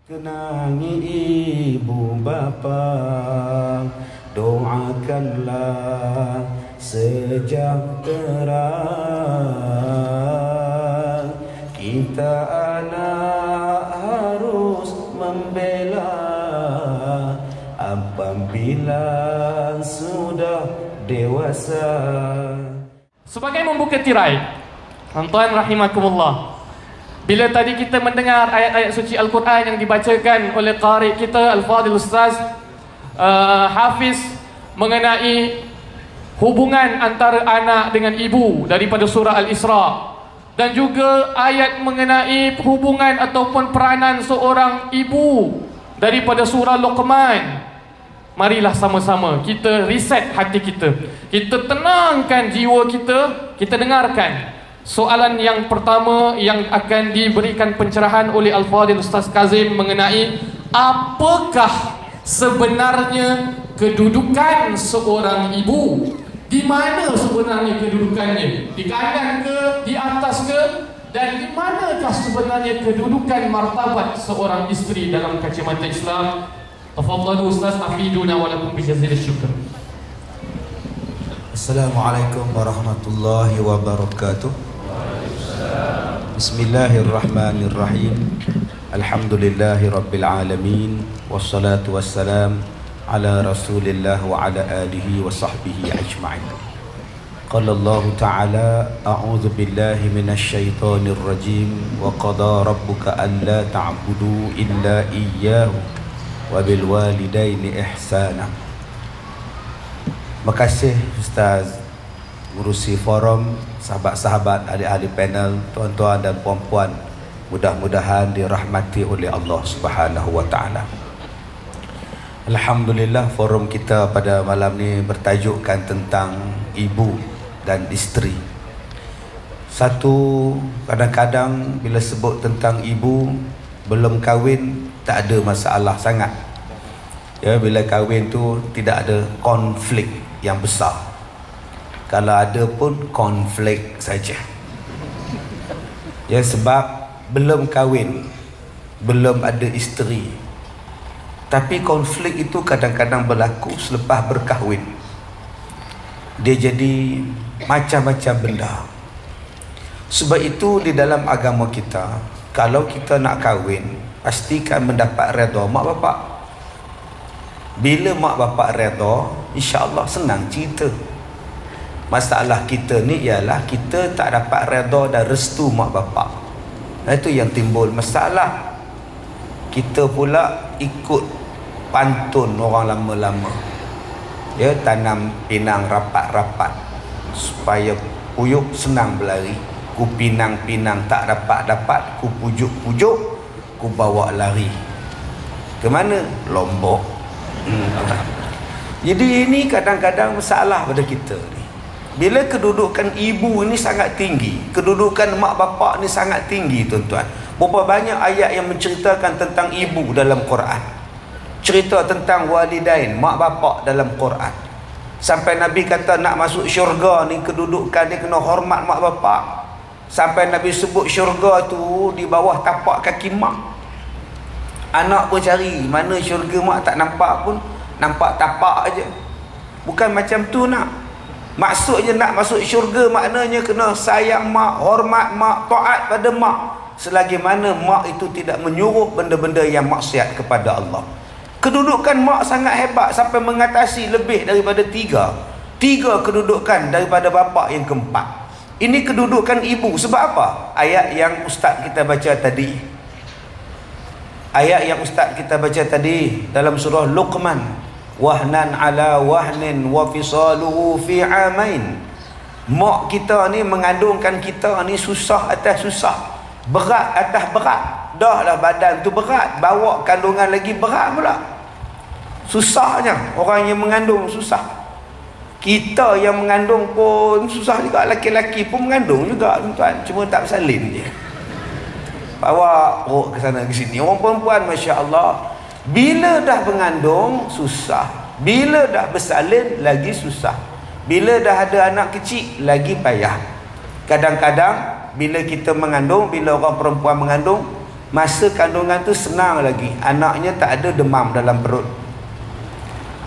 Kenangi ibu bapa, doakanlah sejahtera. Kita anak harus membela apabila sudah dewasa. Sebagai membuka tirai, tuan-tuan rahimakumullah, bila tadi kita mendengar ayat-ayat suci Al-Quran yang dibacakan oleh qari kita Al-Fadil Ustaz Hafiz mengenai hubungan antara anak dengan ibu daripada surah Al-Isra, dan juga ayat mengenai hubungan ataupun peranan seorang ibu daripada surah Luqman, marilah sama-sama kita reset hati kita, kita tenangkan jiwa kita, kita dengarkan soalan yang pertama yang akan diberikan pencerahan oleh Al-Fadil Ustaz Kazim mengenai apakah sebenarnya kedudukan seorang ibu. Di mana sebenarnya kedudukannya? Di kanan ke? Di atas ke? Dan di manakah sebenarnya kedudukan martabat seorang isteri dalam kacamata Islam? Tafadhalu Ustaz, afiduna wa lakum bijazil syukur. Assalamualaikum warahmatullahi wabarakatuh. Bismillahirrahmanirrahim. Alhamdulillahi rabbil alamin. Wassalatu wassalam ala rasulillah wa ala alihi wa sahbihi ajma'in. Qala Allah ta'ala, a'udzu billahi minasy syaithanir rajim, wa qada rabbuka alla ta'budu illa iyyahu wa bil walidaini ihsana. Makasih Ustaz ngurusi forum, sahabat-sahabat, ahli-ahli panel, tuan-tuan dan puan-puan, mudah-mudahan dirahmati oleh Allah Subhanahu wa taala. Alhamdulillah, forum kita pada malam ni bertajukkan tentang ibu dan isteri. Satu, kadang-kadang bila sebut tentang ibu, belum kahwin tak ada masalah sangat. Ya, bila kahwin tu tidak ada konflik yang besar. Kalau ada pun konflik saja. Ya, sebab belum kahwin, belum ada isteri. Tapi konflik itu kadang-kadang berlaku selepas berkahwin. Dia jadi macam-macam benda. Sebab itu di dalam agama kita, kalau kita nak kahwin, pastikan mendapat redha mak bapak. Bila mak bapak redha, insya-Allah senang cerita. Masalah kita ni ialah kita tak dapat redha dan restu mak bapak. Itu yang timbul masalah. Kita pula ikut pantun orang lama-lama. Ya, tanam pinang rapat-rapat supaya puyuh senang berlari. Ku pinang-pinang tak dapat-dapat, ku pujuk-pujuk, ku bawa lari. Ke mana? Lombok. Jadi ini kadang-kadang masalah pada kita ni. Bila kedudukan ibu ini sangat tinggi, kedudukan mak bapak ni sangat tinggi, tuan-tuan. Berapa banyak ayat yang menceritakan tentang ibu dalam Quran. Cerita tentang walidain, mak bapak dalam Quran. Sampai Nabi kata nak masuk syurga ni kedudukan dia kena hormat mak bapak. Sampai Nabi sebut syurga tu di bawah tapak kaki mak. Anak pun cari mana syurga mak tak nampak pun, nampak tapak aja. Bukan macam tu nak. Maksudnya nak masuk syurga maknanya kena sayang mak, hormat mak, taat pada mak, selagi mana mak itu tidak menyuruh benda-benda yang maksiat kepada Allah. Kedudukan mak sangat hebat sampai mengatasi lebih daripada tiga kedudukan daripada bapa yang keempat. Ini kedudukan ibu. Sebab apa? Ayat yang ustaz kita baca tadi, dalam surah Luqman, wahnan ala wahnin wa fisaluhu fi amain. Mak kita ni mengandungkan kita ni susah atas susah, berat atas berat. Dah lah badan tu berat, bawa kandungan lagi berat pula. Susahnya orang yang mengandung susah. Kita yang mengandung pun susah juga. Laki-laki pun mengandung juga, tuan-tuan, cuma tak bersalin je, bawa perut ke sana ke sini. Orang perempuan masya-Allah, bila dah mengandung susah, bila dah bersalin lagi susah, bila dah ada anak kecil lagi payah. Kadang-kadang bila kita mengandung, bila orang perempuan mengandung, Masa kandungan tu senang lagi, anaknya tak ada demam dalam perut.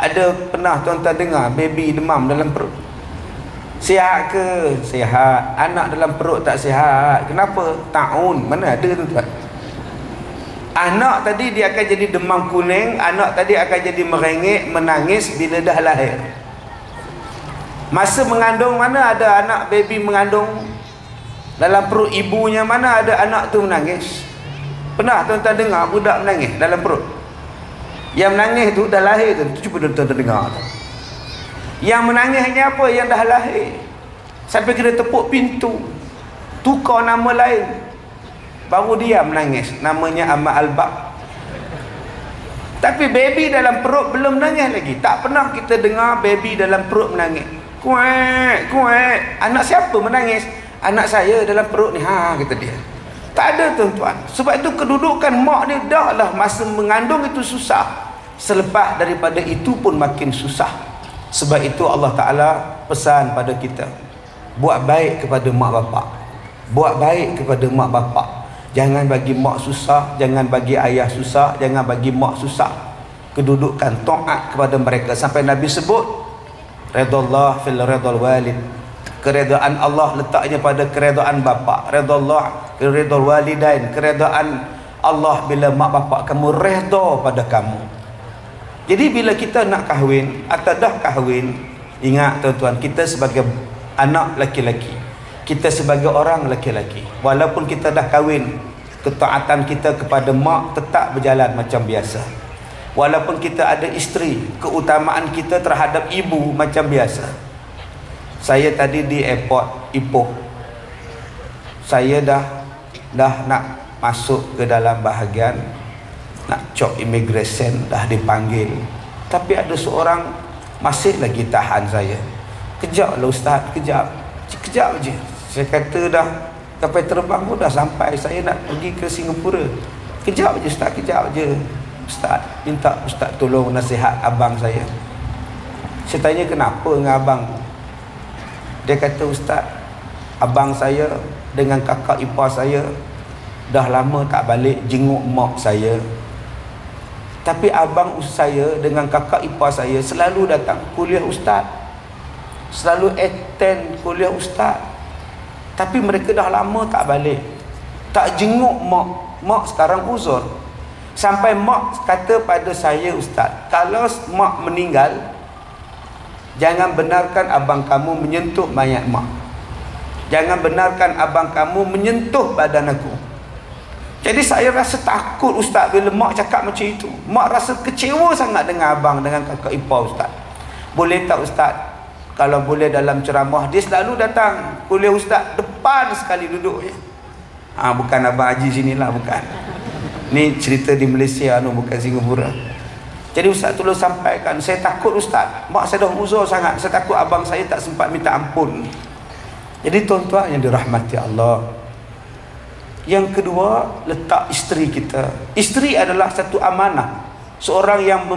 Ada pernah tuan-tuan dengar baby demam dalam perut? Sihat ke? Sihat. Anak dalam perut tak sihat. Kenapa? Taun. Mana ada tuan-tuan? Anak tadi dia akan jadi demam kuning, anak tadi akan jadi merengek, menangis bila dah lahir. Masa mengandung, mana ada anak baby mengandung dalam perut ibunya, mana ada anak tu menangis? Pernah tuan-tuan dengar budak menangis dalam perut? Yang menangis tu dah lahir tu, cuba tuan-tuan dengar. Yang menangisnya apa? Yang dah lahir. Sampai kena tepuk pintu, tukar nama lain, baru dia menangis. Namanya Ahmad Al-Baq. Tapi baby dalam perut belum menangis lagi. Tak pernah kita dengar baby dalam perut menangis. Kuek, kuek. Anak siapa menangis? Anak saya dalam perut ni. Ha, kata dia. Tak ada tuan-tuan. Sebab itu kedudukan mak ni dah lah masa mengandung itu susah. Selepas daripada itu pun makin susah. Sebab itu Allah Ta'ala pesan pada kita, buat baik kepada mak bapak. Buat baik kepada mak bapak. Jangan bagi mak susah, jangan bagi ayah susah, jangan bagi mak susah. Kedudukan taat kepada mereka. Sampai Nabi sebut, redallah fil redal walid. Keredaan Allah letaknya pada keredaan bapa. Redallah fil redal walidain. Keredaan Allah bila mak bapak kamu redha pada kamu. Jadi bila kita nak kahwin atau dah kahwin, ingat tuan-tuan, kita sebagai anak laki-laki, kita sebagai orang laki-laki, walaupun kita dah kahwin, ketaatan kita kepada mak tetap berjalan macam biasa. Walaupun kita ada isteri, keutamaan kita terhadap ibu macam biasa. Saya tadi di airport Ipoh, saya dah nak masuk ke dalam bahagian nak cop immigration, dah dipanggil, tapi ada seorang masih lagi tahan saya. Kejap lah ustaz, kejap je. Saya kata dah kapal terbang pun dah sampai, saya nak pergi ke Singapura. Kejap je ustaz, kejap je. Ustaz, minta ustaz tolong nasihat abang saya. Saya tanya kenapa dengan abang? Dia kata, ustaz, abang saya dengan kakak ipar saya dah lama tak balik jenguk mak saya. Tapi abang saya dengan kakak ipar saya selalu datang kuliah ustaz, selalu attend kuliah ustaz. Tapi mereka dah lama tak balik, tak jenguk mak. Mak sekarang uzur. Sampai mak kata pada saya, ustaz, kalau mak meninggal, jangan benarkan abang kamu menyentuh mayat mak. Jangan benarkan abang kamu menyentuh badan aku. Jadi saya rasa takut ustaz bila mak cakap macam itu. Mak rasa kecewa sangat dengan abang, dengan kakak ipar ustaz. Boleh tak ustaz, kalau boleh dalam ceramah dia selalu datang kuliah ustaz, depan sekali duduk je. Bukan abang haji sinilah, bukan. Ni cerita di Malaysia, bukan Singapura. Jadi ustaz tolong sampaikan, saya takut ustaz, mak saya dah uzur sangat, saya takut abang saya tak sempat minta ampun. Jadi tuan-tuan yang dirahmati Allah, yang kedua, letak isteri kita. Isteri adalah satu amanah. Seorang yang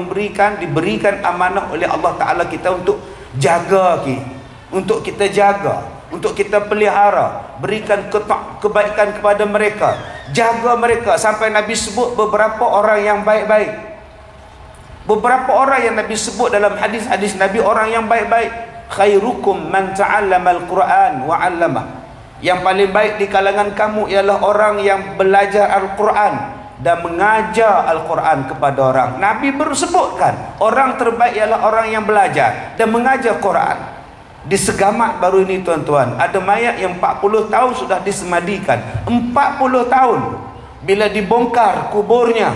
diberikan amanah oleh Allah Ta'ala kita untuk jaga kita, untuk kita jaga, untuk kita pelihara, berikan kebaikan kepada mereka, jaga mereka. Sampai Nabi sebut beberapa orang yang baik-baik. Beberapa orang yang Nabi sebut dalam hadis-hadis Nabi, orang yang baik-baik. Khairukum man ta'allama al-Quran wa 'allamah. Yang paling baik di kalangan kamu ialah orang yang belajar Al-Quran dan mengajar Al-Quran kepada orang. Nabi bersebutkan orang terbaik ialah orang yang belajar dan mengajar Quran. Di Segamat baru ini tuan-tuan, ada mayat yang 40 tahun sudah disemadikan. 40 tahun. Bila dibongkar kuburnya,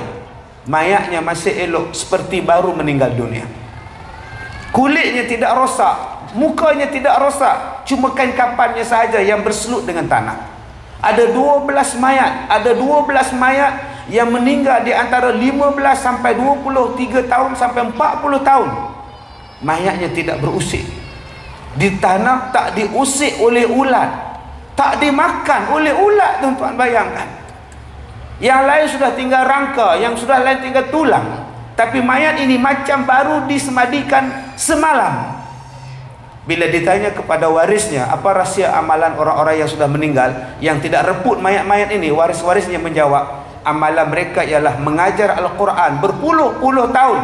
mayatnya masih elok seperti baru meninggal dunia. Kulitnya tidak rosak, mukanya tidak rosak, cuma kain kapannya sahaja yang berselut dengan tanah. Ada 12 mayat, ada 12 mayat yang meninggal di antara 15 sampai 23 tahun sampai 40 tahun. Mayatnya tidak berusik. Di tanah tak diusik oleh ulat, tak dimakan oleh ulat, tuan-tuan bayangkan. Yang lain sudah tinggal rangka, yang sudah lain tinggal tulang. Tapi mayat ini macam baru disemadikan semalam. Bila ditanya kepada warisnya, apa rahsia amalan orang-orang yang sudah meninggal, yang tidak rebut mayat-mayat ini, waris-warisnya menjawab, amalan mereka ialah mengajar Al-Quran berpuluh-puluh tahun,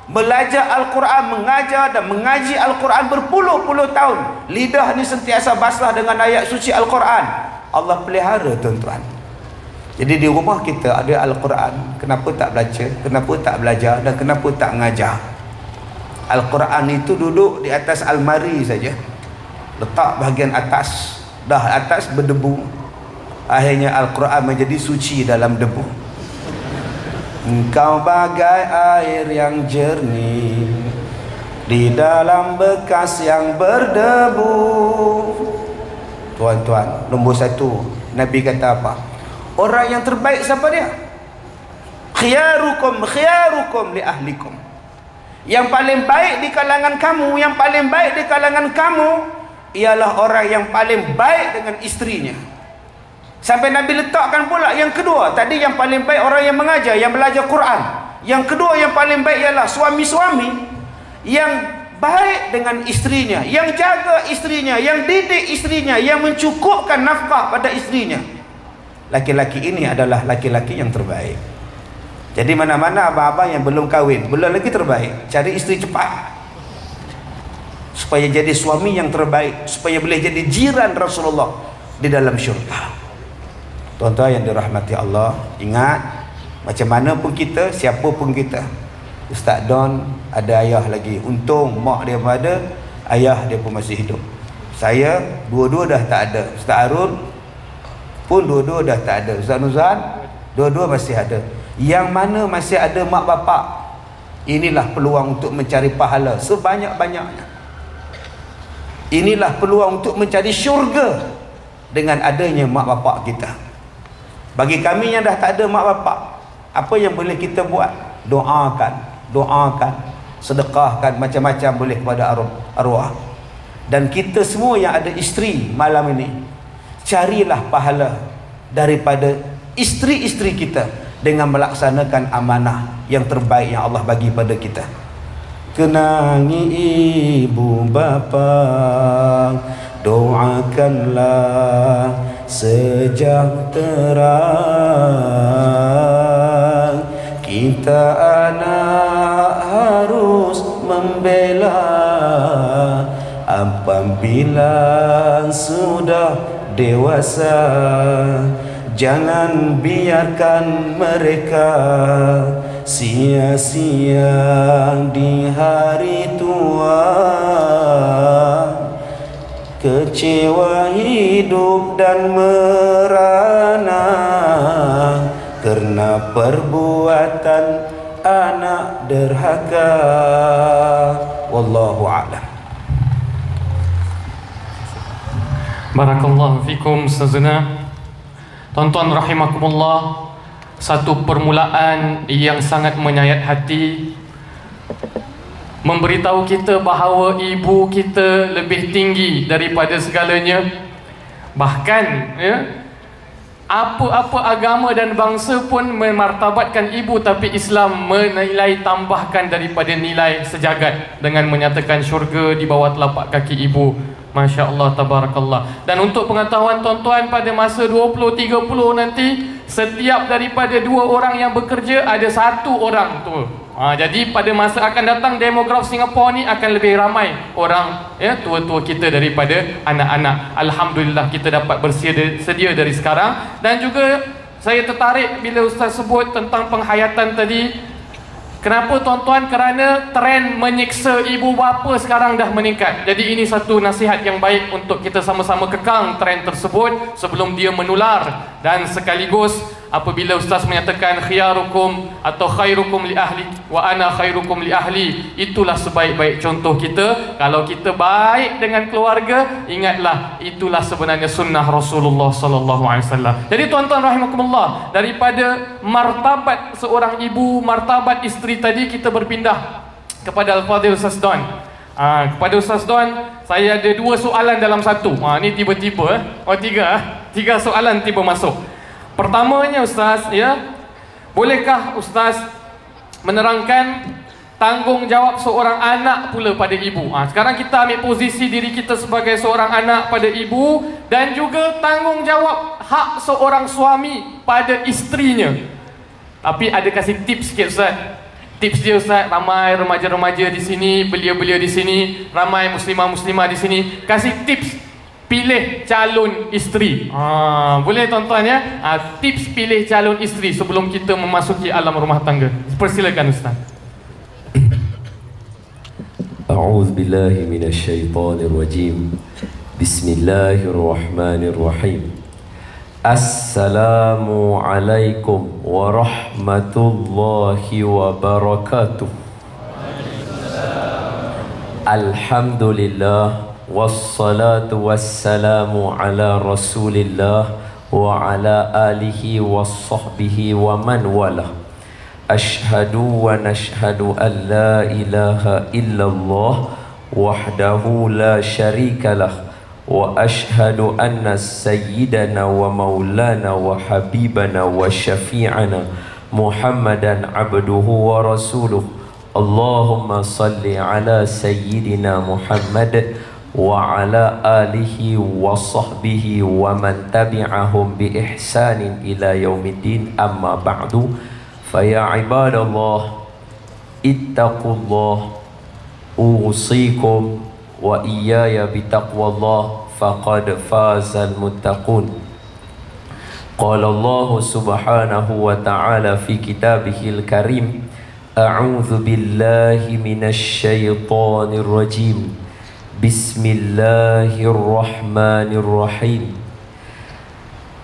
belajar Al-Quran, mengajar dan mengaji Al-Quran berpuluh-puluh tahun. Lidah ni sentiasa basah dengan ayat suci Al-Quran. Allah pelihara tuan-tuan. Jadi di rumah kita ada Al-Quran, kenapa tak baca, kenapa tak belajar dan kenapa tak mengajar? Al-Quran itu duduk di atas almari saja, letak bahagian atas, dah atas berdebu. Akhirnya Al-Quran menjadi suci dalam debu. Engkau bagai air yang jernih di dalam bekas yang berdebu. Tuan-tuan, nombor satu, Nabi kata apa? Orang yang terbaik siapa dia? Khiyarukum li ahlikum. Yang paling baik di kalangan kamu, yang paling baik di kalangan kamu ialah orang yang paling baik dengan istrinya. Sampai Nabi letakkan pula yang kedua. Tadi yang paling baik orang yang mengajar, yang belajar Quran. Yang kedua yang paling baik ialah suami-suami yang baik dengan istrinya, yang jaga istrinya, yang didik istrinya, yang mencukupkan nafkah pada istrinya. Laki-laki ini adalah laki-laki yang terbaik. Jadi mana-mana abang-abang yang belum kahwin, belum lagi terbaik, cari isteri cepat supaya jadi suami yang terbaik, supaya boleh jadi jiran Rasulullah di dalam syurga. Tuan-tuan yang dirahmati Allah, ingat, macam mana pun kita, siapa pun kita, Ustaz Don ada ayah lagi, untung mak dia pun ada, ayah dia pun masih hidup. Saya dua-dua dah tak ada. Ustaz Harun pun dua-dua dah tak ada. Ustaz Nuzan dua-dua masih ada. Yang mana masih ada mak bapak, inilah peluang untuk mencari pahala sebanyak-banyaknya. Inilah peluang untuk mencari syurga dengan adanya mak bapak kita. Bagi kami yang dah tak ada mak bapak, apa yang boleh kita buat? Doakan, sedekahkan macam-macam boleh kepada arwah. Dan kita semua yang ada isteri malam ini, carilah pahala daripada isteri-isteri kita dengan melaksanakan amanah yang terbaik yang Allah bagi pada kita. Kenangi ibu bapa, doakanlah sejahtera. Kita anak harus membela apabila sudah dewasa. Jangan biarkan mereka sia-sia di hari tua. Kecewa hidup dan merana karena perbuatan anak derhaka. Wallahu a'lam. Barakallahu fikum Ustazana. Tuan-tuan rahimakumullah, satu permulaan yang sangat menyayat hati, memberitahu kita bahawa ibu kita lebih tinggi daripada segalanya. Bahkan apa-apa agama dan bangsa pun memartabatkan ibu, tapi Islam menilai tambahkan daripada nilai sejagat dengan menyatakan syurga di bawah telapak kaki ibu. Masya Allah, tabarakallah. Dan untuk pengetahuan tuan-tuan, pada masa 20-30 nanti, setiap daripada 2 orang yang bekerja ada 1 orang tua. Jadi pada masa akan datang, demograf Singapura ni akan lebih ramai orang tua-tua kita daripada anak-anak. Alhamdulillah kita dapat bersedia dari sekarang. Dan juga saya tertarik bila Ustaz sebut tentang penghayatan tadi. Kenapa tuan-tuan? Kerana trend menyiksa ibu bapa sekarang dah meningkat. Jadi ini satu nasihat yang baik untuk kita sama-sama kekang trend tersebut sebelum dia menular. Dan sekaligus apabila Ustaz menyatakan khiyarukum atau khairukum li ahli wa ana khairukum li ahli, itulah sebaik-baik contoh kita. Kalau kita baik dengan keluarga, ingatlah itulah sebenarnya sunnah Rasulullah sallallahu alaihi wasallam. Jadi tuan-tuan rahimakumullah, daripada martabat seorang ibu, martabat isteri tadi, kita berpindah kepada Al-Fadhil Ustaz Don. Kepada Ustaz Don, saya ada 2 soalan dalam satu. Ni tiba-tiba tiga soalan tiba masuk. Pertamanya Ustaz, bolehkah Ustaz menerangkan tanggungjawab seorang anak pula pada ibu? Sekarang kita ambil posisi diri kita sebagai seorang anak pada ibu, dan juga tanggungjawab hak seorang suami pada isterinya. Tapi ada kasih tips sikit Ustaz. Tips dia Ustaz, ramai remaja-remaja di sini, belia-belia di sini, ramai muslimah-muslimah di sini. Kasih tips pilih calon isteri. Boleh tuan-tuan ya? Tips pilih calon isteri sebelum kita memasuki alam rumah tangga. Persilakan Ustaz. A'udzu billahi minasyaitonir rajim. Bismillahirrahmanirrahim. Assalamualaikum warahmatullahi wabarakatuh. Alhamdulillah wassalatu wassalamu ala Rasulillah wa ala alihi wassahbihi wa man wala. Ashhadu wa nashhadu an la ilaha illallah wahdahu la syarikalah wa ashhadu anna sayyidana wa maulana wa habibana wa syafi'ana Muhammadan abduhu wa rasuluh. Allahumma salli ala sayyidina Muhammad wa ala alihi wa sahbihi wa man tabi'ahum bi ihsanin ila yaumiddin, amma ba'du. Faya ibadallah ittaqullah usikum wa iyaya bitaqwallah faqad fazal muttaqun. Qala Allah subhanahu wa ta'ala fi kitabihil karim, a'udzu billahi minasy syaithanir rajim. Bismillahirrahmanirrahim.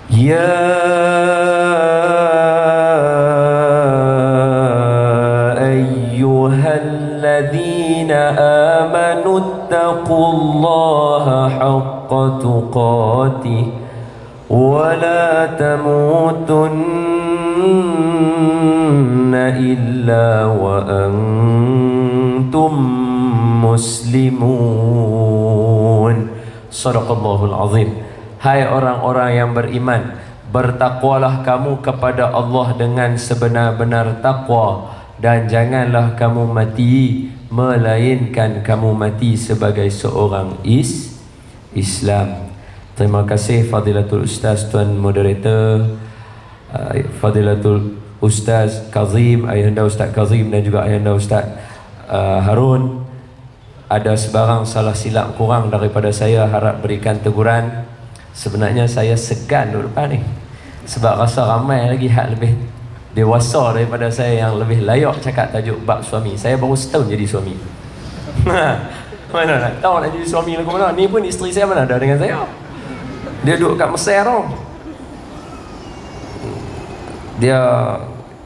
Ya ayyuhalladzina amanu ittaqullaha haqqa tuqatih wa la tamutunna illa wa antum muslimun. Shadaqallahul azim. Hai orang-orang yang beriman, bertakwalah kamu kepada Allah dengan sebenar-benar takwa, dan janganlah kamu mati melainkan kamu mati sebagai seorang Islam. Terima kasih Fadilatul Ustaz Tuan Moderator, Fadilatul Ustaz Kazim, Ayahanda Ustaz Kazim, dan juga Ayahanda Ustaz Harun. Ada sebarang salah silap kurang daripada saya, harap berikan teguran. Sebenarnya saya segan duduk depan ni, sebab rasa ramai lagi hak lebih dewasa daripada saya yang lebih layak cakap tajuk bab suami. Saya baru setahun jadi suami. Mana nak tahu nak jadi suami lagu mana. Ni pun isteri saya mana ada dengan saya. Dia duduk kat Mesir tu. Dia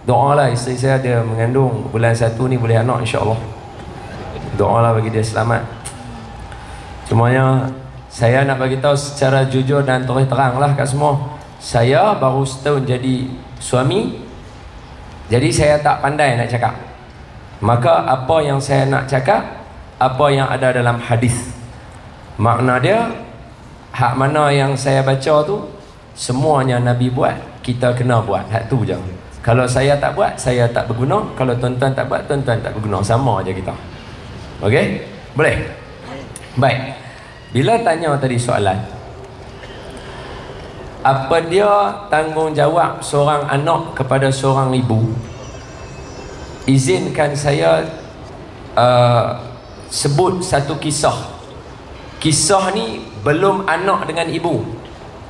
doa lah, isteri saya dia mengandung bulan 1 ni boleh anak insya-Allah. Doa lah bagi dia selamat. Cumanya saya nak bagi tahu secara jujur dan terus terang lah kat semua. Saya baru setahun jadi suami, jadi saya tak pandai nak cakap. Maka apa yang saya nak cakap, apa yang ada dalam hadis, makna dia hak mana yang saya baca tu semuanya Nabi buat, kita kena buat. Hak tu je. Kalau saya tak buat, saya tak berguna. Kalau tuan-tuan tak buat, tuan-tuan tak berguna. Sama aja kita. Okey? Boleh? Baik. Bila tanya tadi soalan, apa dia tanggungjawab seorang anak kepada seorang ibu, izinkan saya sebut satu kisah. Kisah ni belum anak dengan ibu.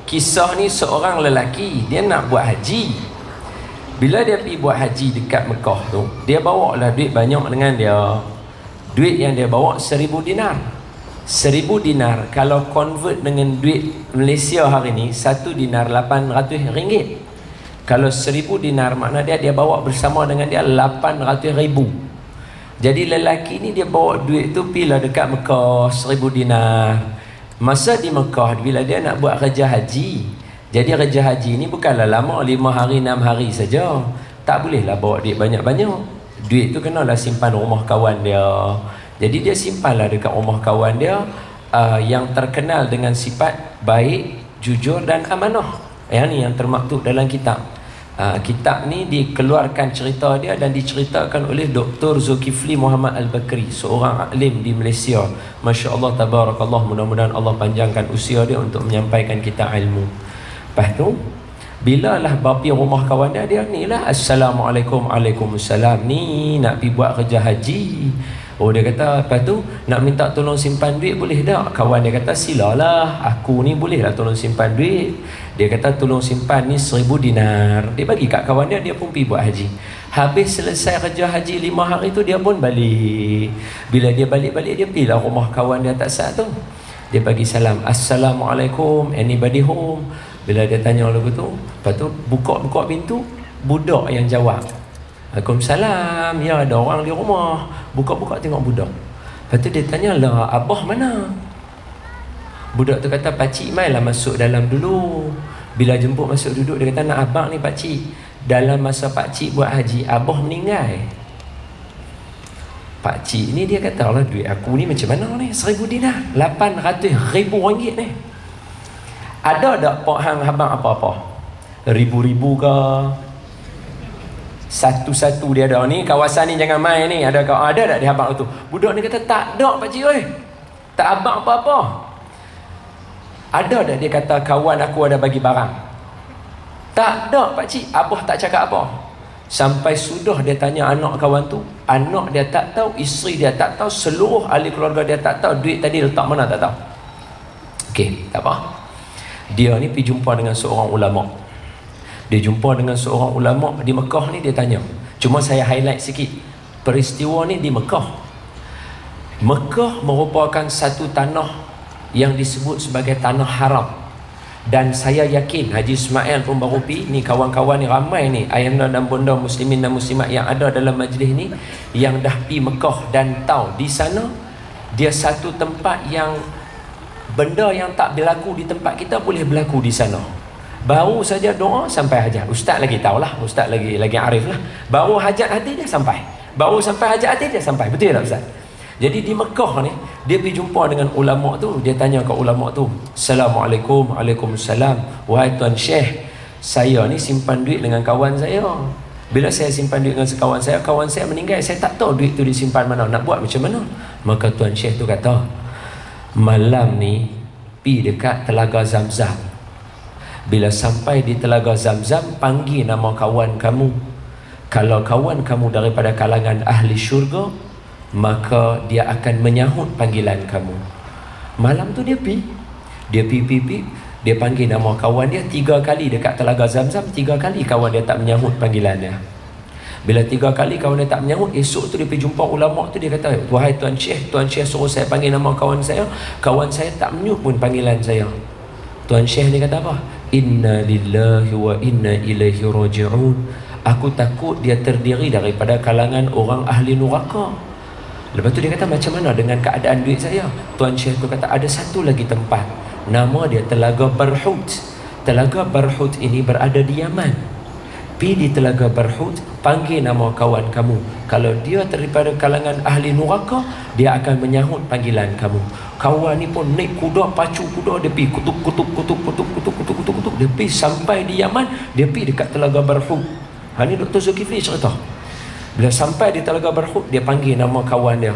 Kisah ni seorang lelaki, dia nak buat haji. Bila dia pergi buat haji dekat Mekah tu, dia bawa lah duit banyak dengan dia. Duit yang dia bawa 1000 dinar. 1000 dinar kalau convert dengan duit Malaysia hari ni, 1 dinar 800 ringgit. Kalau 1000 dinar makna dia bawa bersama dengan dia 800,000. Jadi lelaki ni dia bawa duit tu pergilah dekat Mekah 1000 dinar. Masa di Mekah bila dia nak buat kerja haji, jadi kerja haji ni bukanlah lama 5 hari 6 hari saja. Tak bolehlah bawa duit banyak-banyak. Duit tu kenalah simpan rumah kawan dia. Jadi dia simpanlah dekat rumah kawan dia yang terkenal dengan sifat baik, jujur dan amanah. Yang ni yang termaktub dalam kitab. Kitab ni dikeluarkan cerita dia dan diceritakan oleh Dr. Zulkifli Muhammad Al-Bakri, seorang alim di Malaysia. Masya Allah, tabarakallah, mudah-mudahan Allah panjangkan usia dia untuk menyampaikan kita ilmu. Lepas tu, Bila lah bapi rumah kawan dia, dia ni lah, Assalamualaikum, Waalaikumsalam, ni nak pergi buat kerja haji. Oh, dia kata, lepas tu nak minta tolong simpan duit boleh tak? Kawan dia kata, silalah, aku ni boleh lah tolong simpan duit. Dia kata, tolong simpan ni 1000 dinar. Dia bagi kat kawan dia, dia pun pergi buat haji. Habis selesai kerja haji 5 hari tu, dia pun balik. Bila dia balik-balik, dia pergi lah rumah kawan dia tak sah tu. Dia bagi salam, Assalamualaikum, anybody home? Bila dia tanya lagu tu, lepas tu buka pintu, budak yang jawab, Waalaikumsalam, ya ada orang di rumah. Buka-buka tengok budak. Lepas tu dia tanya, lah abah mana? Budak tu kata, pakcik mai lah masuk dalam dulu. Bila jemput masuk duduk, dia kata, nak abang ni pakcik, dalam masa pakcik buat haji, abah meninggal. Pakcik ni dia kata, lah duit aku ni macam mana ni, 1000 dinar, 800,000 ringgit ni. Ada tak pak hang abang apa-apa? Ribu-ribu ke? Satu-satu dia ada ni, kawasan ni jangan main ni. Ada tak di abang tu? Budak ni kata, tak ada pakcik oi. Tak abang apa-apa. Ada tak dia kata, kawan aku ada bagi barang? Tak ada pakcik, abah tak cakap apa. Sampai sudah dia tanya anak kawan tu, anak dia tak tahu, isteri dia tak tahu, seluruh ahli keluarga dia tak tahu duit tadi letak mana tak tahu. Okey, tak apa. Dia ni pergi jumpa dengan seorang ulama. Dia jumpa dengan seorang ulama di Mekah ni, dia tanya. Cuma saya highlight sikit. Peristiwa ni di Mekah. Mekah merupakan satu tanah yang disebut sebagai tanah haram. Dan saya yakin Haji Ismail pun baru pergi. Ni kawan-kawan ni ramai ni, ayahanda dan bonda muslimin dan muslimat yang ada dalam majlis ni, yang dah pergi Mekah dan tahu di sana dia satu tempat yang benda yang tak berlaku di tempat kita boleh berlaku di sana. Baru saja doa sampai hajat. Ustaz lagi tahulah, ustaz lagi arif lah. Baru hajat hati dia sampai. Baru sampai hajat hati dia sampai. Betul tak ustaz? Jadi di Mekah ni, dia pergi jumpa dengan ulama tu, dia tanya ke ulama tu, Assalamualaikum, Waalaikumsalam, wahai tuan syekh, saya ni simpan duit dengan kawan saya. Bila saya simpan duit dengan kawan saya meninggal, saya tak tahu duit tu disimpan mana, nak buat macam mana? Maka tuan syekh tu kata, malam ni pergi dekat Telaga Zamzam. Bila sampai di Telaga Zamzam, panggil nama kawan kamu. Kalau kawan kamu daripada kalangan ahli syurga, maka dia akan menyahut panggilan kamu. Malam tu dia pergi. Dia panggil nama kawan dia 3 kali dekat Telaga Zamzam. 3 kali kawan dia tak menyahut panggilannya. Bila 3 kali kawan dia tak menyahut, esok tu dia pergi jumpa ulama tu, dia kata, wahai tuan syekh suruh saya panggil nama kawan saya tak menyahut pun panggilan saya. Tuan syekh ni kata apa? Inna lillahi wa inna ilaihi raji'un. Aku takut dia terdiri daripada kalangan orang ahli neraka. Lepas tu dia kata, macam mana dengan keadaan duit saya? Tuan syekh tu kata, ada satu lagi tempat, nama dia Telaga Barhut. Telaga Barhut ini berada di Yaman. Pergi di Telaga Barhut, panggil nama kawan kamu. Kalau dia daripada kalangan ahli neraka, dia akan menyahut panggilan kamu. Kawan ni pun naik kuda, pacu kuda, dia pergi kutuk. Dia pergi sampai di Yaman, dia pergi dekat Telaga Barhut. Ni Dr. Zulkifli cerita. Bila sampai di Telaga Barhut, dia panggil nama kawan dia.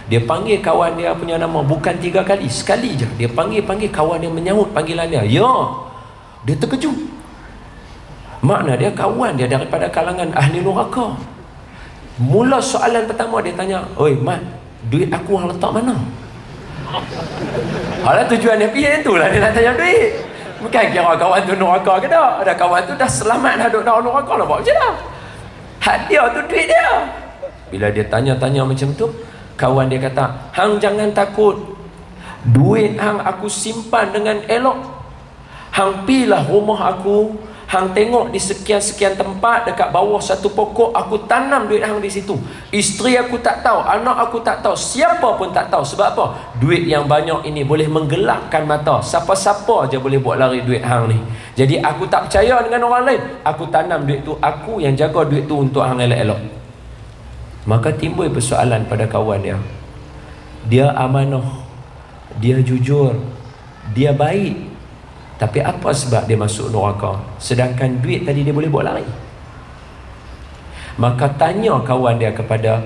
Dia panggil kawan dia punya nama bukan 3 kali, sekali je. Dia panggil, kawan dia menyahut panggilan dia. Ya. Dia terkejut. Makna dia kawan dia daripada kalangan ahli neraka. Mula soalan pertama dia tanya, oi Mat, duit aku hang letak mana? Alah, tujuan dia pergi tu lah, dia nak tanya duit. Bukan kira kawan tu neraka ke tak. Ada kawan tu dah selamat dah duduk dalam neraka lah, buat macam mana? Hak dia tu duit dia. Bila dia tanya-tanya macam tu, kawan dia kata, hang jangan takut, duit hang aku simpan dengan elok. Hang pilah rumah aku, hang tengok di sekian-sekian tempat, dekat bawah satu pokok aku tanam duit hang di situ. Isteri aku tak tahu, anak aku tak tahu, siapa pun tak tahu. Sebab apa? Duit yang banyak ini boleh menggelapkan mata siapa-siapa aja boleh buat lari duit hang ni. Jadi aku tak percaya dengan orang lain. Aku tanam duit tu, aku yang jaga duit tu untuk hang elok-elok. Maka timbul persoalan pada kawan dia. Dia amanah, dia jujur, dia baik, tapi apa sebab dia masuk neraka? Sedangkan duit tadi dia boleh buat lari. Maka tanya kawan dia kepada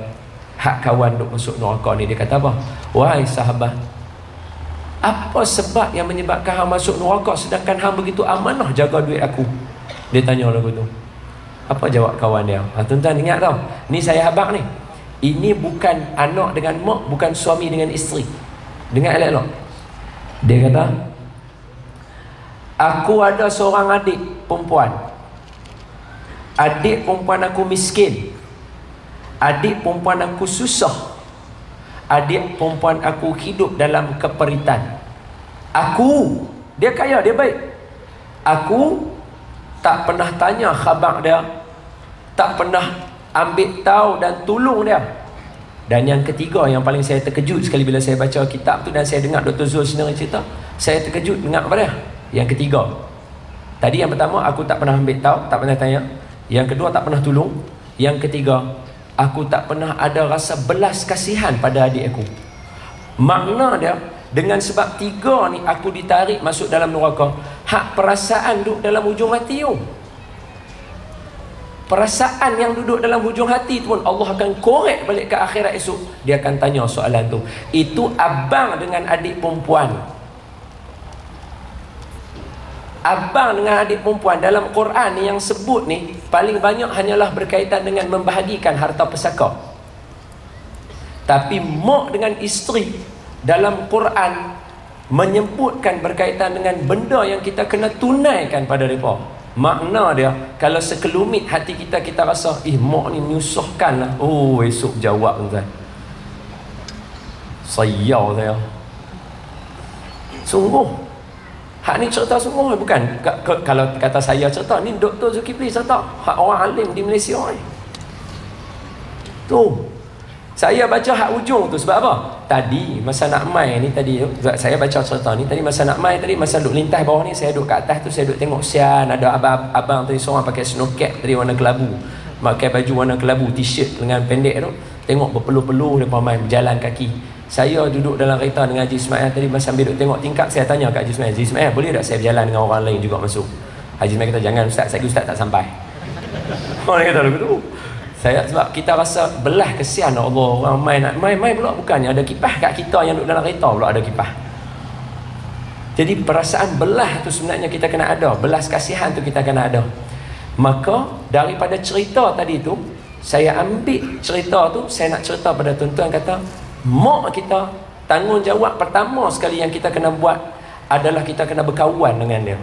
hak kawan untuk masuk neraka ni. Dia kata apa? Wahai sahabat, apa sebab yang menyebabkan hang masuk neraka sedangkan hang begitu amanah jaga duit aku? Dia tanya lagu tu. Apa jawab kawan dia? Tuan-tuan ingat tau, ni saya habaq ni. Ini bukan anak dengan mak, bukan suami dengan isteri. Dengar elok-elok. Dia kata, aku ada seorang adik perempuan. Adik perempuan aku miskin. Adik perempuan aku susah. Adik perempuan aku hidup dalam keperitan. Aku, dia kaya, dia baik. Aku tak pernah tanya khabar dia, tak pernah ambil tahu dan tolong dia. Dan yang ketiga yang paling saya terkejut sekali bila saya baca kitab tu dan saya dengar Dr. Zul sendiri cerita, saya terkejut dengar apa dia. Yang ketiga, tadi yang pertama, aku tak pernah ambil tahu, tak pernah tanya. Yang kedua, tak pernah tolong. Yang ketiga, aku tak pernah ada rasa belas kasihan pada adik aku. Makna dia, dengan sebab tiga ni aku ditarik masuk dalam neraka. Hak perasaan duduk dalam hujung hati tu. Perasaan yang duduk dalam hujung hati tu pun Allah akan korek balik ke akhirat esok. Dia akan tanya soalan tu. Itu abang dengan adik perempuan. Abang dengan adik perempuan dalam Quran ni yang sebut ni paling banyak hanyalah berkaitan dengan membahagikan harta pesaka. Tapi mak dengan isteri dalam Quran menyebutkan berkaitan dengan benda yang kita kena tunaikan pada mereka. Makna dia, kalau sekelumit hati kita, kita rasa, mak ni menyusahkan lah. Oh, esok jawab tuan. Sayau saya. Sungguh. Hak ni cerita sungguh, bukan? Kalau kata saya cerita, ni Dr. Zulkifli cerita. Hak orang alim di Malaysia ni. Tu. Saya baca hak ujung tu sebab apa? Tadi masa nak mai ni tadi, saya baca cerita ni tadi masa nak mai tadi, masa duduk lintas bawah ni, saya duduk kat atas tu, saya duduk tengok sian ada abang tadi seorang pakai snow cap tadi warna kelabu, pakai baju warna kelabu, t-shirt lengan pendek tu, tengok berpeluh-peluh depa mai berjalan kaki. Saya duduk dalam kereta dengan Haji Ismail tadi, masa ambil duduk tengok tingkap, saya tanya kat Haji Ismail, boleh tak saya berjalan dengan orang lain juga masuk? Haji Ismail kata, jangan ustaz, saya ustaz tak sampai. Orang kata lagu tu. Saya sebab kita rasa belah kesian Allah, orang mai pula bukannya ada kipas kat kita yang duduk dalam kereta pula ada kipas. Jadi perasaan belah tu sebenarnya kita kena ada, belas kasihan tu kita kena ada. Maka daripada cerita tadi tu, saya ambil cerita tu, saya nak cerita pada tuan-tuan, kata mak kita, tanggungjawab pertama sekali yang kita kena buat adalah kita kena berkawan dengan dia.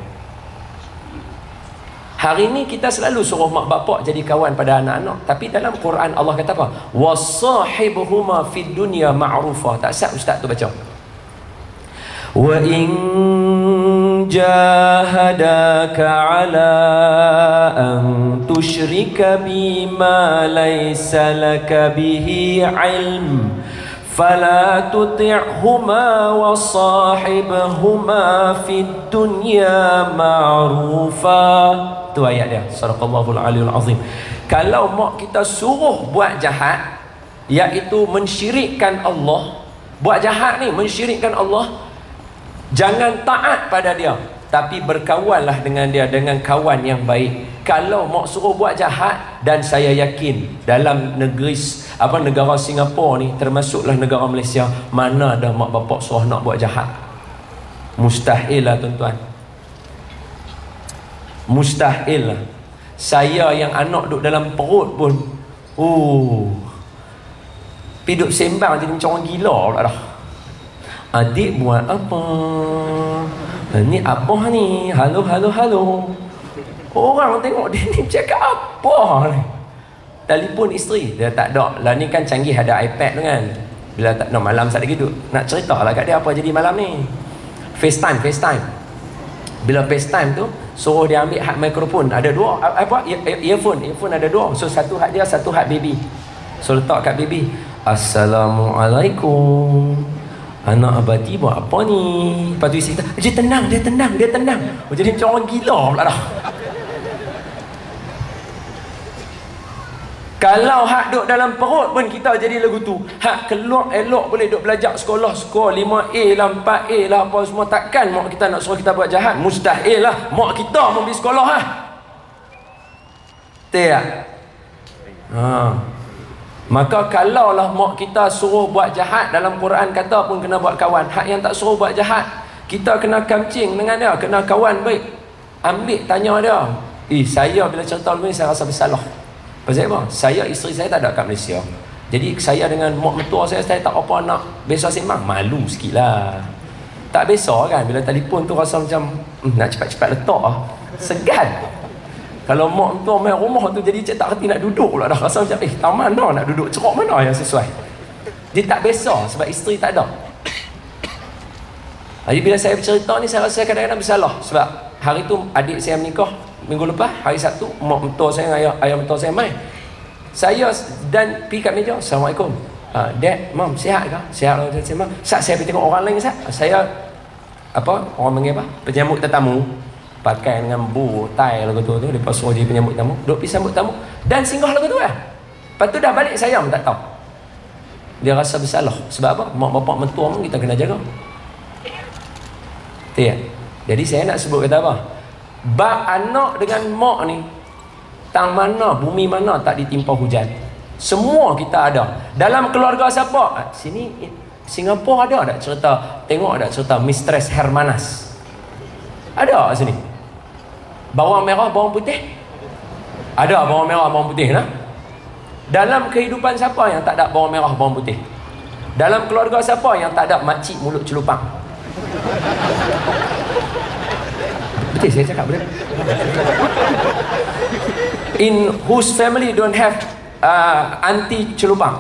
Hari ini kita selalu suruh mak bapak jadi kawan pada anak-anak, tapi dalam Quran Allah kata apa? Wasahibuhuma fid dunya ma'rufa. Tak sah ustaz tu baca. Wa in jahadaka ala an tusyrika bima laysa laka bihi ilm fala tuti'huma wa sahibhuma fid dunya ma'rufa. Tu ayat dia, sadaqallahul aliyul azim. Kalau mak kita suruh buat jahat, iaitu mensyirikkan Allah, buat jahat ni mensyirikkan Allah, jangan taat pada dia, tapi berkawanlah dengan dia dengan kawan yang baik. Kalau mak suruh buat jahat, dan saya yakin dalam negara Singapura ni, termasuklah negara Malaysia, mana ada mak bapak suruh nak buat jahat? Mustahil lah tuan-tuan. Mustahil lah. Saya yang anak duduk dalam perut pun duduk sembang jadi macam orang gila pula dah. Adik buat apa? Ni abah ni, halo. Orang tengok dia ni cakap apa ni? Telefon isteri, dia tak ada. Lah ni kan canggih, ada iPad tu kan. Bila tak no, malam sat lagi duduk nak cerita lah kat dia apa jadi malam ni. FaceTime. Bila FaceTime tu, suruh dia ambil hak mikrofon. Ada dua, earphone ada dua. So satu hak dia, satu hak baby. So letak kat baby. Assalamualaikum. Anak abadi buat apa ni? Lepas tu isi kata, dia tenang. Oh, jadi macam orang gila pula dah. Kalau hak duduk dalam perut pun kita jadi lagu tu. Hak keluar elok boleh duduk belajar sekolah, skor 5A lah, 4A lah, apa semua. Takkan mak kita nak suruh kita buat jahat? Mustahil lah. Mak kita mau pergi sekolah lah. Tak? Maka kalaulah mak kita suruh buat jahat, dalam Quran kata pun kena buat kawan. Hak yang tak suruh buat jahat, kita kena kamcing dengan dia, kena kawan baik. Ambil tanya dia, Saya bila cerita lagu ni saya rasa bersalah. Pasal apa? Saya, isteri saya tak ada kat Malaysia. Jadi saya dengan mak mentua saya tak apa nak biasa sembang. Malu sikit lah. Tak biasa kan bila telefon tu rasa macam nak cepat-cepat letak lah. Segan. Kalau mak mentua main rumah tu jadi cik tak kerti nak duduk pula dah. Rasa macam tak mana nak duduk, cerok mana yang sesuai. Dia tak biasa sebab isteri tak ada. Jadi bila saya bercerita ni saya rasa kadang-kadang bersalah. Sebab hari tu adik saya menikah minggu lepas, hari Sabtu, mak mentua saya dengan ayah mentua saya main. Saya dan pergi kat meja, Assalamualaikum. Dad, Mom, sihat ke? Sihat lah. Saya pergi tengok orang lain, saya orang panggil apa? Penyambut tetamu. Pakai dengan tie lagu tu, lepas suruh dia penyambut tamu. Duduk pergi sambut tamu. Dan singgah lagu tu lah. Lepas tu dah balik saya pun tak tahu. Dia rasa bersalah. Sebab apa? Mak bapak mentua pun kita kena jaga. Jadi saya nak sebut kata apa? Bab anak dengan mak ni, tang mana, bumi mana tak ditimpa hujan. Semua kita ada. Dalam keluarga siapa? Sini Singapura ada tak cerita, tengok ada cerita Mistress Hermanas? Ada kat sini. Bawang merah, bawang putih? Ada bawang merah, bawang putih nah? Dalam kehidupan siapa yang tak ada bawang merah, bawang putih? Dalam keluarga siapa yang tak ada makcik mulut celupang? Betul saya cakap betul. In whose family don't have auntie celupang?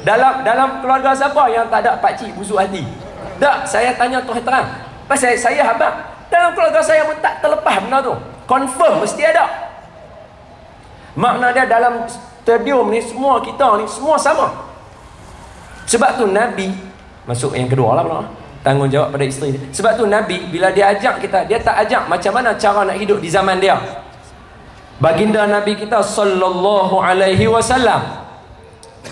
Dalam keluarga siapa yang tak ada pakcik busuk hati? Tak, saya tanya terang. Pasal saya habaq dalam keluarga saya pun tak terlepas benda tu. Confirm mesti ada. Makna dia dalam stadium ni semua kita ni semua sama. Sebab tu Nabi, masuk yang kedua lah pula, tanggungjawab pada isteri dia. Sebab tu Nabi bila dia ajak kita, dia tak ajak macam mana cara nak hidup di zaman dia. Baginda Nabi kita sallallahu alaihi wasallam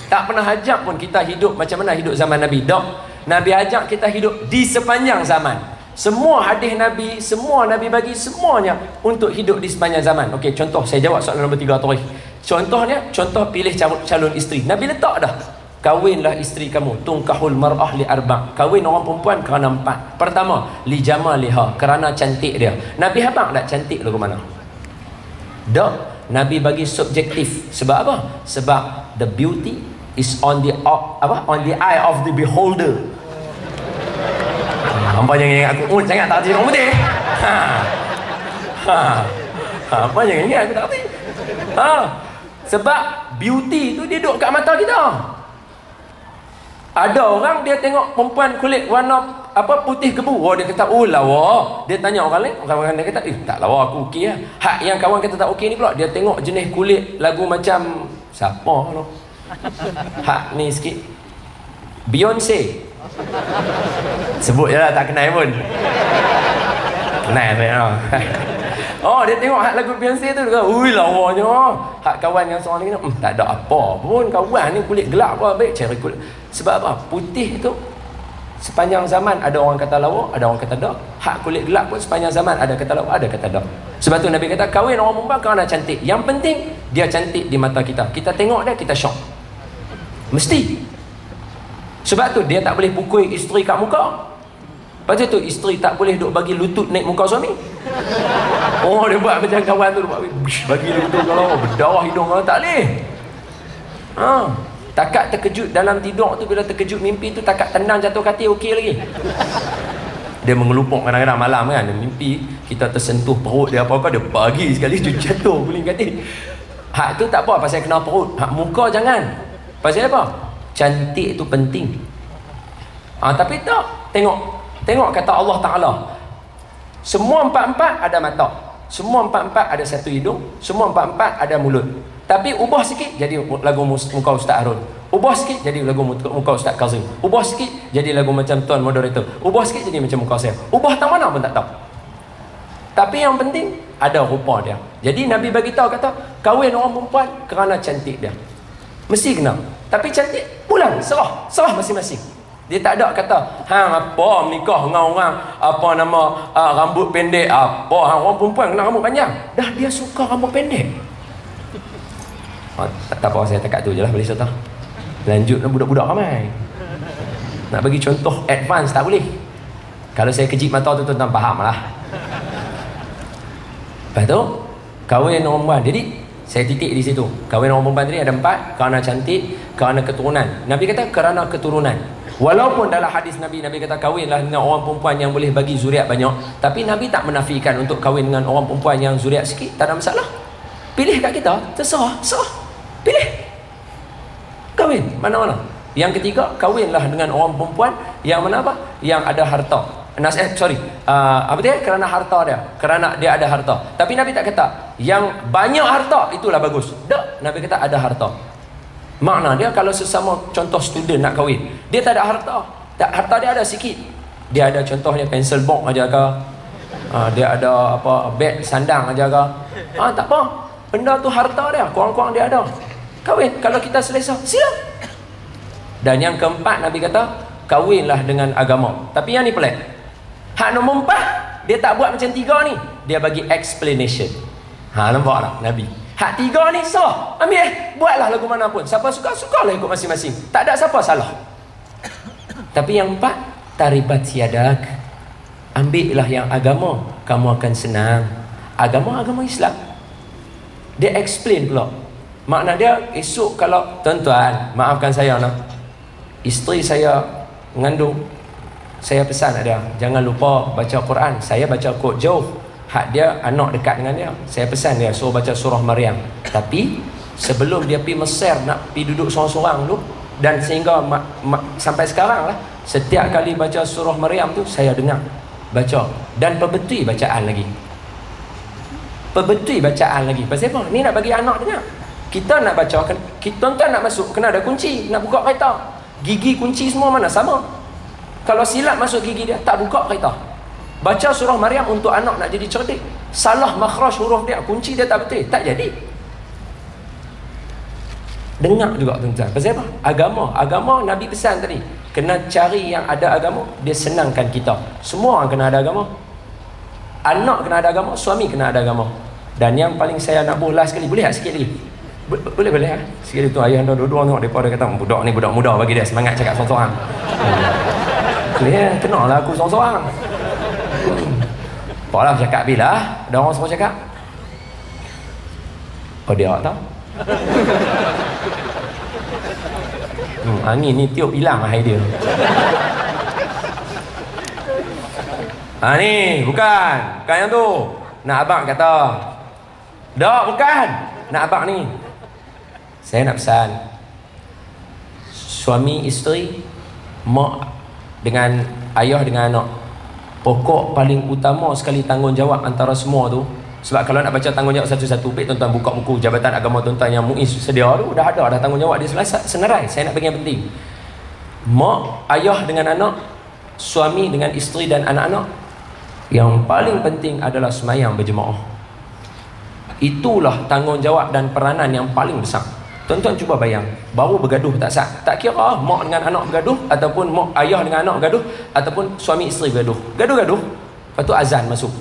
tak pernah ajak pun kita hidup macam mana hidup zaman Nabi. Tak. Nabi ajak kita hidup di sepanjang zaman. Semua hadis Nabi, semua Nabi bagi semuanya untuk hidup di sepanjang zaman. Okey, contoh saya jawab soalan nombor 3 terus. Contohnya, contoh pilih calon isteri. Nabi letak dah. Kawinlah isteri kamu, tungkahul mar'ah li arba'. Kawin orang perempuan kerana 4. Pertama, li jamaliha, kerana cantik dia. Nabi habaq tak cantik lagu mana? Tak. Nabi bagi subjektif. Sebab apa? Sebab the beauty is on the eye of the beholder. Hampa jangan ingat aku sangat tak hati orang putih. Hampa jangan ingat aku tak hati. Sebab beauty tu dia duduk kat mata kita. Ada orang dia tengok perempuan kulit warna putih kebu. Oh, dia kata lawa. Dia tanya orang lain, orang dia kata tak lawa, aku okey lah. Hak yang kawan kata tak okey ni pula, dia tengok jenis kulit lagu macam siapa tu? Hak ni sikit Beyonce. Sebut je lah, tak kenal pun. Kenal saya. Oh, dia tengok hak lagu Beyonce tu, dia kata, ui lawanya. Hak kawan yang seorang ni kata, tak ada apa pun, kawan ni kulit gelap pun, baik cari kulit. Sebab apa? Putih tu sepanjang zaman ada orang kata lawa, ada orang kata dak. Hak kulit gelap pun sepanjang zaman ada kata lawa, ada kata dak. Sebab tu Nabi kata, kahwin orang perempuan kerana cantik. Yang penting, dia cantik di mata kita. Kita tengok dia, kita syok. Mesti. Sebab tu dia tak boleh pukul isteri kat muka. Lepas tu isteri tak boleh duk bagi lutut naik muka suami. Oh, dia buat macam kawan tu, bagi lutut kalau berdarah hidung kalau tak boleh. Takat terkejut dalam tidur tu, bila terkejut mimpi tu takat tendang jatuh katil okey lagi. Dia mengelupuk kadang-kadang malam kan, dia mimpi kita tersentuh perut dia apa-apa, dia bagi sekali tu jatuh guling katil. Hak tu tak apa pasal kena perut, hak muka jangan. Pasal apa? Cantik tu penting. Tapi tak, tengok kata Allah Ta'ala, semua empat-empat ada mata, semua empat-empat ada satu hidung, semua empat-empat ada mulut. Tapi ubah sikit jadi lagu muka Ustaz Harun, ubah sikit jadi lagu muka Ustaz Kazim, ubah sikit jadi lagu macam Tuan Moderator, ubah sikit jadi macam muka saya. Ubah tak mana pun tak tahu. Tapi yang penting ada rupa dia. Jadi Nabi bagi tahu kata, kahwin orang perempuan kerana cantik dia. Mesti kena. Tapi cantik pulang, serah masing-masing. Dia tak ada kata, apa nikah dengan orang rambut pendek, orang perempuan kena rambut panjang. Dah dia suka rambut pendek. Tak apa, saya takat tu je lah, boleh contoh. Lanjut budak-budak ramai. Nak bagi contoh advance tak boleh. Kalau saya kejip mata tu tuan-tuan faham lah. Lepas tu kahwin orang perempuan. Jadi saya titik di situ. Kahwin orang perempuan tadi ada 4, kerana cantik, kerana keturunan. Nabi kata kerana keturunan. Walaupun dalam hadis Nabi kata kahwinlah dengan orang perempuan yang boleh bagi zuriat banyak, tapi Nabi tak menafikan untuk kahwin dengan orang perempuan yang zuriat sikit, tak ada masalah. Pilih kat kita, terserah. Pilih. Kahwin mana-mana. Yang ketiga, kahwinlah dengan orang perempuan yang mana apa? Yang ada harta. Apa dia? Kerana harta dia. Kerana dia ada harta. Tapi Nabi tak kata yang banyak harta itulah bagus. Tak. Nabi kata ada harta. Makna dia kalau sesama contoh student nak kahwin, dia tak ada harta. Harta dia ada sikit. Dia ada contohnya pensel box aja ke. Dia ada apa beg sandang aja ke. Tak apa. Benda tu harta dia. Kurang-kurang dia ada. Kahwin. Kalau kita selesa, sila. Dan yang keempat Nabi kata kahwinlah dengan agama. Tapi yang ni pelik. Hak nombor 4 dia tak buat macam 3 ni, dia bagi explanation. Nampak tak Nabi? Hak 3 ni ambil buatlah lagu mana pun. Siapa sukalah ikut masing-masing. Tak ada siapa salah. Tapi yang 4, taribat siadak. Ambillah yang agama, kamu akan senang. Agama Islam. Dia explain pula. Makna dia esok kalau tuan-tuan, maafkan saya nak. Isteri saya mengandung, saya pesan ada, jangan lupa baca Quran. Saya baca kod jauh, hak dia anak dekat dengan dia. Saya pesan dia suruh baca surah Maryam. Tapi sebelum dia pergi Mesir nak pergi duduk seorang-seorang tu, dan sehingga sampai sekarang lah, setiap kali baca surah Maryam tu saya dengar baca dan perbetui bacaan lagi. Pasal apa? Ni nak bagi anak dengar. Kita nak baca, tuan-tuan nak masuk kena ada kunci, nak buka kereta. Gigi kunci semua mana sama. Kalau silap masuk gigi dia, tak buka kereta. Baca surah Maryam untuk anak nak jadi cerdik. Salah makhraj huruf dia, kunci dia tak betul, tak jadi. Dengar juga tuan-tuan. Pasal apa? Agama Nabi pesan tadi, kena cari yang ada agama, dia senangkan kita. Semua orang kena ada agama. Anak kena ada agama, suami kena ada agama. Dan yang paling saya nak bola sekali, boleh tak sikit lagi? Boleh ha? Sikit tu ayah anda dua-dua tengok depa dia kata budak ni budak muda, bagi dia semangat cakap sorang-sorang. Kenal lah aku sorang-sorang. Apalah cakap bila ada orang semua cakap. Dia tak tahu. Angin ni tiup hilang air dia. Ni bukan yang tu. Nak abang kata. Tak, bukan. Nak abang ni. Saya nak pesan. Suami isteri, mak dengan ayah dengan anak. Pokok paling utama sekali tanggungjawab antara semua tu. Sebab kalau nak baca tanggungjawab satu-satu, baik tuan-tuan buka buku Jabatan Agama tuan-tuan yang MUIS sedia tu, dah tanggungjawab dia senarai. Saya nak bagi yang penting. Mak, ayah dengan anak, suami dengan isteri dan anak-anak. Yang paling penting adalah semayang berjemaah. Itulah tanggungjawab dan peranan yang paling besar. Tuan-tuan cuba bayang, baru bergaduh tak sah. Tak kira mak dengan anak bergaduh, ataupun mak ayah dengan anak bergaduh, ataupun suami isteri bergaduh. Gaduh-gaduh, lepas tu azan masuk.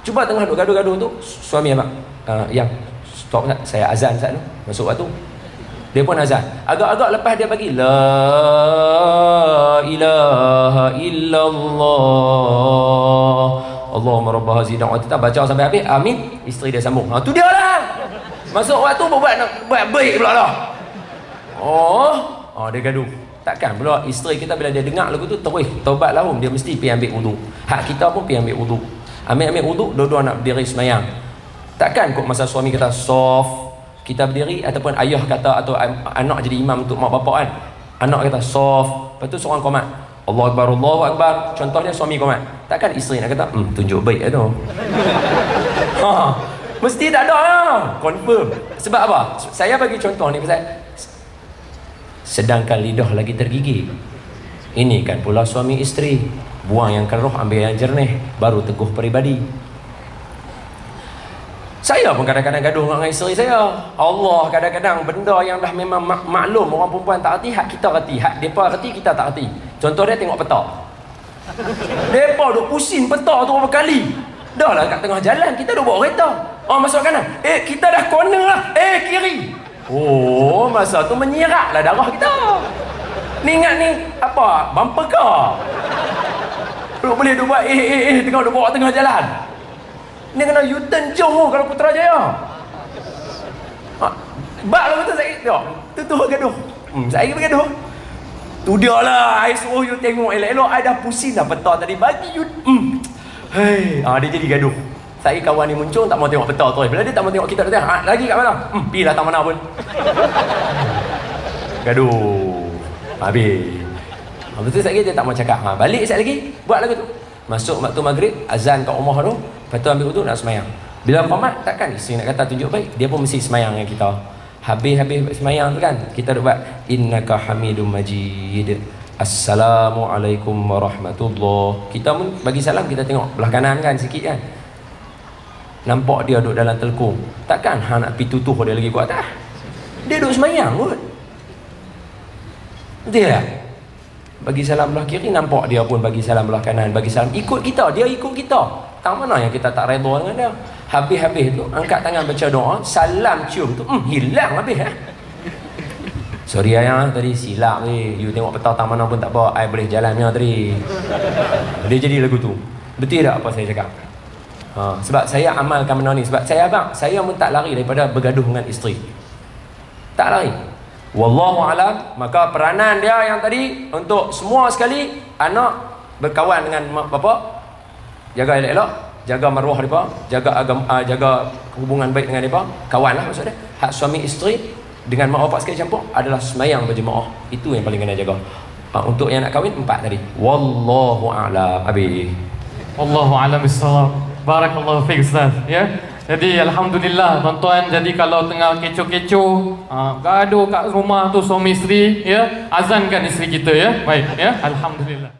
Cuba tengah duk gaduh-gaduh tu, suami abang, yang stop saya azan saat tu, masuk waktu. Dia pun azan. Agak-agak lepas dia bagi La ilaha illallah Allahumma rabba hazidan wa kita baca sampai habis, amin, isteri dia sambung. Tu dia lah. Masuk waktu buat baik pula dah. Dia gaduh. Takkan pula isteri kita bila dia dengar lagu tu terus taubat lahum, dia mesti pergi ambil wudu. Hak kita pun pergi ambil wudu. Ambil wudu, dua-dua nak berdiri semayang. Takkan kok masa suami kita soft, kita berdiri, ataupun ayah kata atau anak jadi imam untuk mak bapak kan. Anak kata soft, lepas tu seorang komat Allahu Akbar, Allahu Akbar. Contohnya suami komat. Takkan isteri nak kata tunjuk baik tu. Mesti tak ada lah. Confirm. Sebab apa? Saya bagi contoh ni pasal sedangkan lidah lagi tergigit. Ini kan pula suami isteri. Buang yang keruh, ambil yang jernih, baru teguh peribadi. Saya pun kadang-kadang gaduh dengan isteri saya. Allah, kadang-kadang benda yang dah memang maklum orang perempuan tak reti, hak kita reti. Hak mereka reti, kita tak reti. Contoh dia tengok peta. Mereka duk pusing peta tu berapa kali. Dah lah kat tengah jalan, kita duk bawa kereta. Masuk kanan. Kita dah corner lah. Kiri. Masa tu menyirak lah darah kita. Ni ingat ni, apa? Bumper car. boleh duk buat tengah duk bawa tengah jalan. Ni kena U-turn jauh kalau Putrajaya. Bak lah betul saya tengok. Tu gaduh. Saya bergaduh. Tu dia lah. I suruh you tengok elok-elok. I dah pusing dah peta tadi. Bagi you. Hei. Dia jadi gaduh. Saya kawan ni muncul tak mau tengok peta tu. Bila dia tak mau tengok kita dah lagi kat mana? Pergi lah tak mana pun. Gaduh. Habis. Betul sekali dia tak mau cakap. Balik sekali lagi. Buat lagu tu. Masuk waktu maghrib. Azan kat rumah tu. Lepas tu ambil wudu nak semayang. Bila format takkan isteri nak kata tunjuk baik. Dia pun mesti semayang dengan kita. Habis semayang tu kan. Kita duk buat. Innaka hamidum majid. Assalamualaikum warahmatullahi. Kita pun bagi salam kita tengok. Belah kanan kan sikit kan. Nampak dia duduk dalam telekung. Takkan nak pergi tutuh dia lagi kuat tak? Dia duduk semayang kot. Betul tak? Bagi salam belah kiri, nampak dia pun bagi salam belah kanan. Bagi salam, ikut kita, dia ikut kita. Tak mana yang kita tak redha dengan dia. Habis-habis tu, angkat tangan baca doa. Salam cium tu, hilang habis. Sorry ayah, tadi silap ni. You tengok peta tak mana pun tak apa. I boleh jalannya tadi. Dia jadi lagu tu. Betul tak apa saya cakap? Sebab saya amalkan benda ni. Sebab saya pun tak lari daripada bergaduh dengan isteri. Tak lari. Wallahu alam. Maka peranan dia yang tadi untuk semua sekali, anak berkawan dengan mak bapa, jaga elok-elok, jaga maruah mereka, jaga agama, jaga hubungan baik dengan mereka, kawan lah maksud dia. Hak suami isteri dengan mak bapak sekali campur adalah semayang berjemaah. Itu yang paling kena jaga. Untuk yang nak kahwin 4 tadi. Wallahu a'lam. Habis. Wallahu a'lam bissawab. Barakallahu fiik Ustaz, ya. Jadi alhamdulillah tuan-tuan, jadi kalau tengah kecoh-kecoh, gaduh kat rumah tu suami isteri, ya, azankan isteri kita, ya. Baik, ya. Alhamdulillah.